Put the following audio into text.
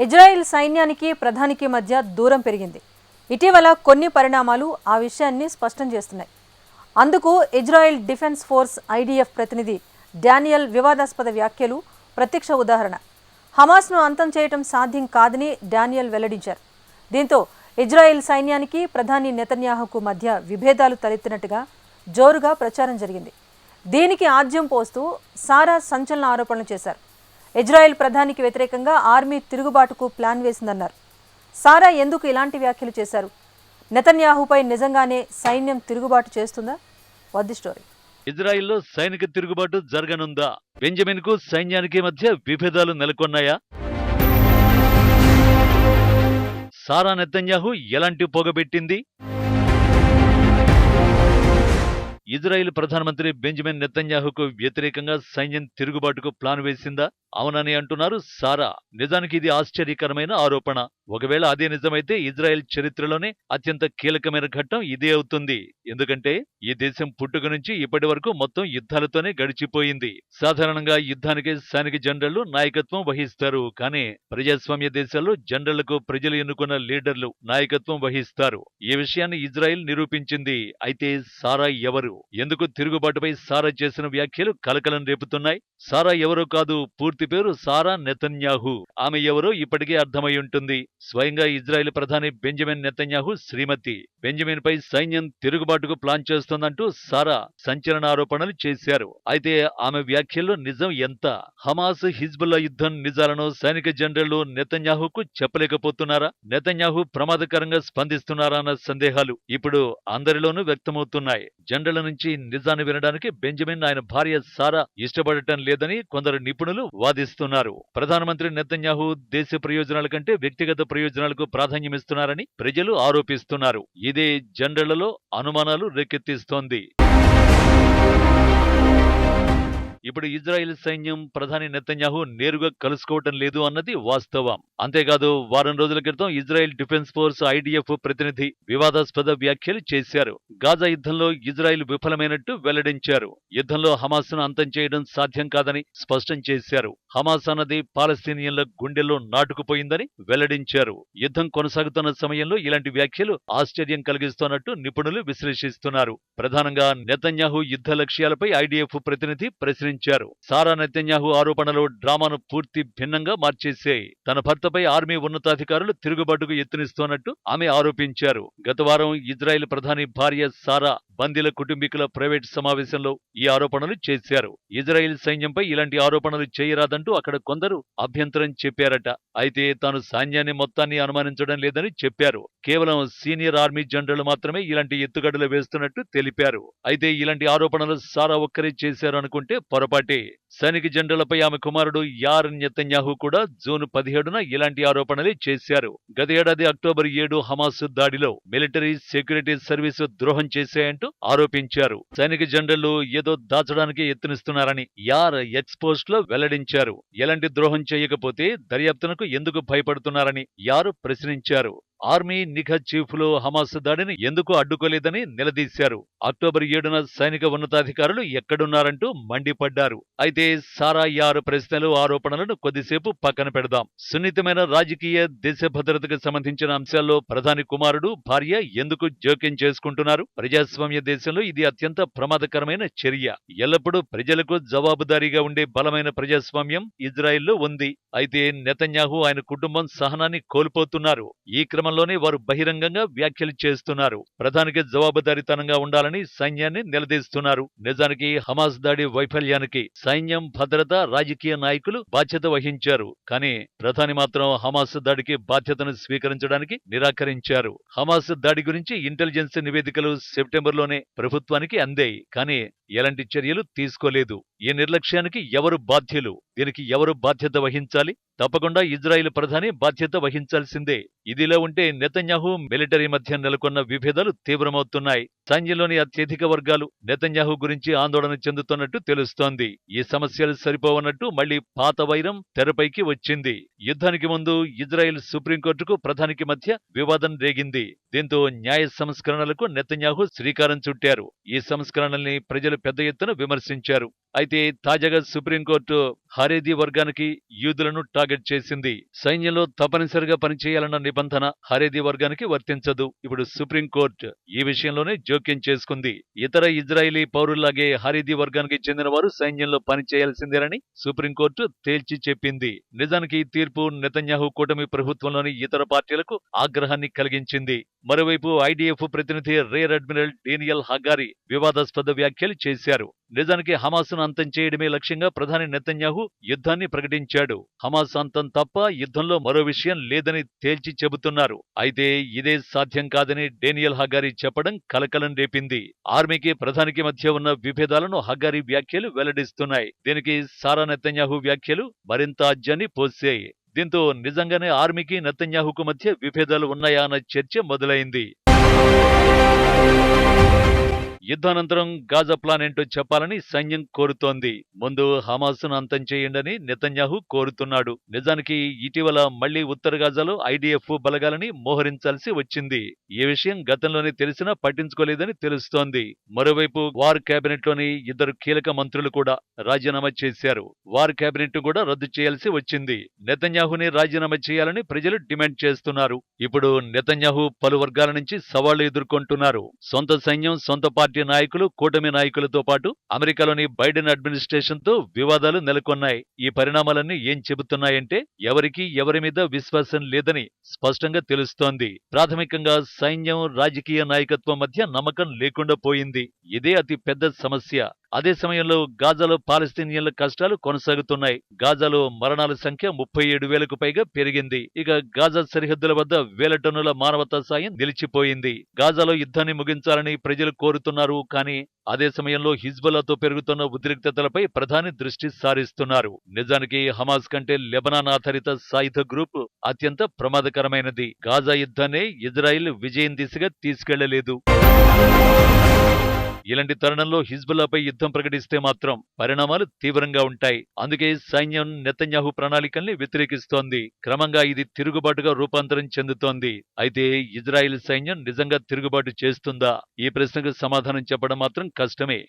Israel సైన్యానికి ప్రధానికి మధ్య దూరం పెరిగింది. ఇటీవల కొన్ని పరిణామాలు ఆ విషయాన్ని స్పష్టం చేస్తున్నాయి. అందుకు ఇజ్రాయెల్ డిఫెన్స్ ఫోర్స్ ఐడిఎఫ్ ప్రతినిధి డానియల్ వివాదాస్పద వ్యాఖ్యలు ప్రత్యక్ష ఉదాహరణ. హమాస్ను అంతం చేయడం సాధ్యం కాదని డానియల్ వెల్లడించారు. దీంతో ఇజ్రాయెల్ సైన్యానికి ప్రధాని నెతన్యాహుకు మధ్య విభేదాలు తలెత్తినట్టుగా జోరుగా ప్రచారం జరిగింది. దీనికి ఆజ్యం పోస్తూ సారా సంచలన ఆరోపణలు చేశారు. ఇజ్రాయెల్ ప్రధానికి వ్యతిరేకంగా ఆర్మీ తిరుగుబాటుకు ప్లాన్ వేసిందన్నారు. సారా ఎందుకు ఇలాంటి వ్యాఖ్యలు చేశారు? నెతన్యాహుపై నిజంగానే సైన్యం తిరుగుబాటు చేస్తుందా? What the story? ఇజ్రాయెల్లో సైనిక తిరుగుబాటు జరగనుందా? బెంజమిన్ కు సైన్యానికి మధ్య విభేదాలు నెలకొన్నాయా? సారా నెతన్యాహు ఎలాంటి పొగబెట్టింది? ఇజ్రాయెల్ ప్రధానమంత్రి బెంజమిన్ నెతన్యాహుకు వ్యతిరేకంగా సైన్యం తిరుగుబాటుకు ప్లాన్ వేసిందా? అవునని అంటున్నారు సారా. నిజానికి ఇది ఆశ్చర్యకరమైన ఆరోపణ. ఒకవేళ అదే నిజమైతే ఇజ్రాయెల్ చరిత్రలోనే అత్యంత కీలకమైన ఘట్టం ఇదే అవుతుంది. ఎందుకంటే ఈ దేశం పుట్టుక నుంచి ఇప్పటి వరకు మొత్తం యుద్ధాలతోనే గడిచిపోయింది. సాధారణంగా యుద్ధానికి సైనిక జనరళ్లు నాయకత్వం వహిస్తారు. కానీ ప్రజాస్వామ్య దేశాల్లో జనరళ్లకు ప్రజలు ఎన్నుకున్న లీడర్లు నాయకత్వం వహిస్తారు. ఈ విషయాన్ని ఇజ్రాయెల్ నిరూపించింది. అయితే సారా ఎవరు? ఎందుకు తిరుగుబాటుపై సారా చేసిన వ్యాఖ్యలు కలకలం రేపుతున్నాయి? సారా ఎవరో కాదు, పూర్తి పేరు సారా నెతన్యాహు. ఆమె ఎవరో ఇప్పటికే అర్థమై ఉంటుంది. స్వయంగా ఇజ్రాయెల్ ప్రధాని బెంజమిన్ నెతన్యాహు శ్రీమతి. బెంజమిన్ పై సైన్యం తిరుగుబాటుకు ప్లాన్ చేస్తోందంటూ సారా సంచలన ఆరోపణలు చేశారు. అయితే ఆమె వ్యాఖ్యల్లో నిజం ఎంత? హమాస్ హిజ్బుల్లా యుద్ధం నిజాలను సైనిక జనరళ్లు నెతన్యాహుకు చెప్పలేకపోతున్నారా? నెతన్యాహు ప్రమాదకరంగా స్పందిస్తున్నారా అన్న సందేహాలు ఇప్పుడు అందరిలోనూ వ్యక్తమవుతున్నాయి. జనరళ్ల నుంచి నిజాన్ని వినడానికి బెంజమిన్ ఆయన భార్య సారా ఇష్టపడటం లేదని కొందరు నిపుణులు వాదిస్తున్నారు. ప్రధానమంత్రి నెతన్యాహు దేశ ప్రయోజనాల కంటే వ్యక్తిగత ప్రయోజనాలకు ప్రాధాన్యమిస్తున్నారని ప్రజలు ఆరోపిస్తున్నారు. ఇదే జనరళ్లలో అనుమానాలు రేకెత్తిస్తోంది. ఇప్పుడు ఇజ్రాయెల్ సైన్యం ప్రధాని నెతన్యాహు నేరుగా కలుసుకోవటం లేదు అన్నది వాస్తవం. అంతేకాదు, వారం రోజుల క్రితం ఇజ్రాయెల్ డిఫెన్స్ ఫోర్స్ ఐడిఎఫ్ ప్రతినిధి వివాదాస్పద వ్యాఖ్యలు చేశారు. గాజా యుద్ధంలో ఇజ్రాయెల్ విఫలమైనట్టు వెల్లడించారు. యుద్ధంలో హమాస్ను అంతం చేయడం సాధ్యం కాదని స్పష్టం చేశారు. హమాస్ అన్నది పాలస్తీనియన్ల గుండెల్లో నాటుకుపోయిందని వెల్లడించారు. యుద్ధం కొనసాగుతున్న సమయంలో ఇలాంటి వ్యాఖ్యలు ఆశ్చర్యం కలిగిస్తున్నట్టు నిపుణులు విశ్లేషిస్తున్నారు. ప్రధానంగా నెతన్యాహు యుద్ధ లక్ష్యాలపై ఐడిఎఫ్ ప్రతినిధి ప్రశ్నించారు. సారా నెతన్యాహు ఆరోపణలు డ్రామాను పూర్తి భిన్నంగా మార్చేశాయి. తన భర్తపై ఆర్మీ ఉన్నతాధికారులు తిరుగుబాటుకు యత్నిస్తోన్నట్టు ఆమె ఆరోపించారు. గత వారం ఇజ్రాయెల్ ప్రధాని భార్య సారా బందీల కుటుంబీకుల ప్రైవేట్ సమావేశంలో ఈ ఆరోపణలు చేశారు. ఇజ్రాయెల్ సైన్యంపై ఇలాంటి ఆరోపణలు చేయరాదంటూ అక్కడ కొందరు అభ్యంతరం చెప్పారట. అయితే తాను సైన్యాన్ని మొత్తాన్ని అనుమానించడం లేదని చెప్పారు. కేవలం సీనియర్ ఆర్మీ జనరల్ మాత్రమే ఇలాంటి ఎత్తుగడలు వేస్తున్నట్టు తెలిపారు. అయితే ఇలాంటి ఆరోపణలు సారా ఒక్కరే చేశారు అనుకుంటే పొరపాటే. సైనిక జనరళ్లపై ఆమె కుమారుడు యార్ నెతన్యాహు కూడా జూన్ 17న ఇలాంటి ఆరోపణలే చేశారు. గత ఏడాది అక్టోబర్ 7 హమాస్ దాడిలో మిలిటరీ సెక్యూరిటీ సర్వీసు ద్రోహం చేశాయంటూ ఆరోపించారు. సైనిక జనరళ్లు ఏదో దాచడానికి యత్నిస్తున్నారని యార్ ఎక్స్ పోస్ట్ లో వెల్లడించారు. ఎలాంటి ద్రోహం చేయకపోతే దర్యాప్తునకు ఎందుకు భయపడుతున్నారని యార్ ప్రశ్నించారు. ఆర్మీ నిఘా చీఫ్లు హమాస్ దాడిని ఎందుకు అడ్డుకోలేదని నిలదీశారు. అక్టోబర్ 7న సైనిక ఉన్నతాధికారులు ఎక్కడున్నారంటూ మండిపడ్డారు. అయితే సారా యార్ ప్రశ్నలు ఆరోపణలను కొద్దిసేపు పక్కన పెడదాం. సున్నితమైన రాజకీయ దేశ భద్రతకు సంబంధించిన అంశాల్లో ప్రధాని కుమారుడు భార్య ఎందుకు జోక్యం చేసుకుంటున్నారు? ప్రజాస్వామ్య దేశంలో ఇది అత్యంత ప్రమాదకరమైన చర్య. ఎల్లప్పుడూ ప్రజలకు జవాబుదారీగా ఉండే బలమైన ప్రజాస్వామ్యం ఇజ్రాయెల్లో ఉంది. అయితే నెతన్యాహు ఆయన కుటుంబం సహనాన్ని కోల్పోతున్నారు. ఈ క్రమంలోనే వారు బహిరంగంగా వ్యాఖ్యలు చేస్తున్నారు. ప్రధానికి జవాబుదారీతనంగా ఉండాలని సైన్యాన్ని నిలదీస్తున్నారు. నిజానికి హమాస్ దాడి వైఫల్యానికి సైన్యం, భద్రత, రాజకీయ నాయకులు బాధ్యత వహించారు. కానీ ప్రధాని మాత్రం హమాస్ దాడికి బాధ్యతను స్వీకరించడానికి నిరాకరించారు. హమాస్ దాడి గురించి ఇంటెలిజెన్స్ నివేదికలు సెప్టెంబర్లోనే ప్రభుత్వానికి అందాయి. కానీ ఎలాంటి చర్యలు తీసుకోలేదు. ఈ నిర్లక్ష్యానికి ఎవరు బాధ్యులు? దీనికి ఎవరు బాధ్యత వహించాలి? తప్పకుండా ఇజ్రాయెల్ ప్రధాని బాధ్యత వహించాల్సిందే. ఇదిలా ఉంటే నెతన్యాహు మిలిటరీ మధ్య నెలకొన్న విభేదాలు తీవ్రమవుతున్నాయి. సైన్యంలోని అత్యధిక వర్గాలు నెతన్యాహు గురించి ఆందోళన చెందుతున్నట్టు తెలుస్తోంది. ఈ సమస్యలు సరిపోవన్నట్టు మళ్లీ పాత వైరం తెరపైకి వచ్చింది. యుద్ధానికి ముందు ఇజ్రాయెల్ సుప్రీంకోర్టుకు ప్రధానికి మధ్య వివాదం రేగింది. దీంతో న్యాయ సంస్కరణలకు నెతన్యాహు శ్రీకారం చుట్టారు. ఈ సంస్కరణల్ని ప్రజలు పెద్ద ఎత్తున విమర్శించారు. అయితే తాజాగా సుప్రీంకోర్టు హరేదీ వర్గానికి యూదులను టార్గెట్ చేసింది. సైన్యంలో తప్పనిసరిగా పనిచేయాలన్న నిబంధన హరేదీ వర్గానికి వర్తించదు. ఇప్పుడు సుప్రీంకోర్టు ఈ విషయంలోనే జోక్యం చేసుకుంది. ఇతర ఇజ్రాయిలీ పౌరుల్లాగే హరేదీ వర్గానికి చెందిన వారు సైన్యంలో పనిచేయాల్సిందేనని సుప్రీంకోర్టు తేల్చి చెప్పింది. నిజానికి ఈ తీర్పు నెతన్యాహు కూటమి ప్రభుత్వంలోని ఇతర పార్టీలకు ఆగ్రహాన్ని కలిగించింది. మరోవైపు ఐడిఎఫ్ ప్రతినిధి రేర్ అడ్మిరల్ డేనియల్ హగారి వివాదాస్పద వ్యాఖ్యలు చేశారు. నిజానికి హమాస్ను అంతం చేయడమే లక్ష్యంగా ప్రధాని నెతన్యాహు యుద్ధాన్ని ప్రకటించాడు. హమాస్ అంతం తప్ప యుద్ధంలో మరో విషయం లేదని తేల్చి చెబుతున్నారు. అయితే ఇదే సాధ్యం కాదని డేనియల్ హగారి చెప్పడం కలకలం రేపింది. ఆర్మీకి ప్రధానికి మధ్య ఉన్న విభేదాలను హగారి వ్యాఖ్యలు వెల్లడిస్తున్నాయి. దీనికి సారా నెతన్యాహు వ్యాఖ్యలు మరింత ఆజ్యాన్ని పోసాయి. దీంతో నిజంగానే ఆర్మీకి నెతన్యాహుకు మధ్య విభేదాలు ఉన్నాయా అన్న చర్చ మొదలైంది. యుద్ధానంతరం గాజా ప్లాన్ ఏంటో చెప్పాలని సైన్యం కోరుతోంది. ముందు హమాస్ను అంతం చేయండని నెతన్యాహు కోరుతున్నాడు. నిజానికి ఇటీవల మళ్లీ ఉత్తర గాజాలో ఐడిఎఫ్ బలగాలని మోహరించాల్సి వచ్చింది. ఈ విషయం గతంలోనే తెలిసినా పట్టించుకోలేదని తెలుస్తోంది. మరోవైపు వార్ కేబినెట్ లోని ఇద్దరు కీలక మంత్రులు కూడా రాజీనామా చేశారు. వార్ కేబినెట్ కూడా రద్దు చేయాల్సి వచ్చింది. నెతన్యాహుని రాజీనామా చేయాలని ప్రజలు డిమాండ్ చేస్తున్నారు. ఇప్పుడు నెతన్యాహు పలు వర్గాల నుంచి సవాళ్లు ఎదుర్కొంటున్నారు. సొంత సైన్యం, సొంత పార్టీ నాయకులు, కూటమి నాయకులతో పాటు అమెరికాలోని బైడెన్ అడ్మినిస్ట్రేషన్ తో వివాదాలు నెలకొన్నాయి. ఈ పరిణామాలన్నీ ఏం చెబుతున్నాయంటే ఎవరికీ ఎవరి మీద విశ్వాసం లేదని స్పష్టంగా తెలుస్తోంది. ప్రాథమికంగా సైన్యం, రాజకీయ నాయకత్వం మధ్య నమ్మకం లేకుండా పోయింది. ఇదే అతి పెద్ద సమస్య. అదే సమయంలో గాజాలో పాలస్తీనియన్ల కష్టాలు కొనసాగుతున్నాయి. గాజాలో మరణాల సంఖ్య 37,000కు పైగా పెరిగింది. ఇక గాజా సరిహద్దుల వద్ద వేల టన్నుల మానవతా సాయం నిలిచిపోయింది. గాజాలో యుద్ధాన్ని ముగించాలని ప్రజలు కోరుతున్నారు. కానీ అదే సమయంలో హిజ్బుల్లాతో పెరుగుతున్న ఉద్రిక్తతలపై ప్రధాని దృష్టి సారిస్తున్నారు. నిజానికి హమాస్ కంటే లెబనాన్ ఆధారిత సాయుధ గ్రూప్ అత్యంత ప్రమాదకరమైనది. గాజా యుద్ధాన్ని ఇజ్రాయిల్ విజయం దిశగా తీసుకెళ్లలేదు. ఇలాంటి తరుణంలో హిజ్బుల్లాపై యుద్ధం ప్రకటిస్తే మాత్రం పరిణామాలు తీవ్రంగా ఉంటాయి. అందుకే సైన్యం నెతన్యాహు ప్రణాళికల్ని వ్యతిరేకిస్తోంది. క్రమంగా ఇది తిరుగుబాటుగా రూపాంతరం చెందుతోంది. అయితే ఇజ్రాయిల్ సైన్యం నిజంగా తిరుగుబాటు చేస్తుందా? ఈ ప్రశ్నకు సమాధానం చెప్పడం మాత్రం కష్టమే.